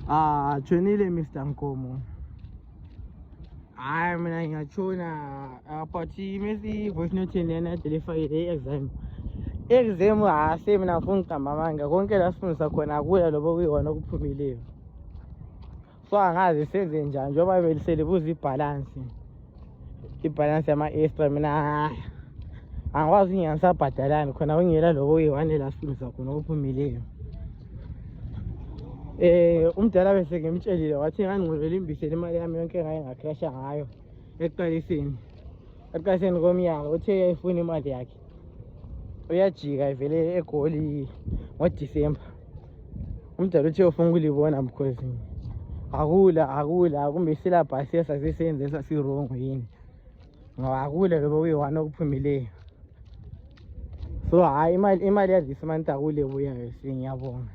Tshonile Mr. Nkomo. Hayi mina ngiyatshona but mesi voice note lena delifayile exam same mina ngifuna uqamba amanga konke la sifundisa khona akuya lobo kuyiwona okuphumileyo. So angazi senze njani njengoba beliselibuza ibalance yama-extra mina angikwazi ngisabhadalani khona kungela lobo kuyiwani la sifundisa khona okuphumileyo. Umdala bese ngimtshelile wathi ngangqolela imbisela imali yami yonke ngaye ngacrasha ngayo ekuqaliseni komnyaka uthe uyayifuna imali yakhe uyajika ivele eGoli ngoDisemba. Umdala uthe ufuna ukulibona because akula kumbe isilabhasi esasisenze esasiwrong yini ngoba akula lobo kuyiwani okuphumileyo. So hayi imali yalesi month akule buyayo, ngiyabonga.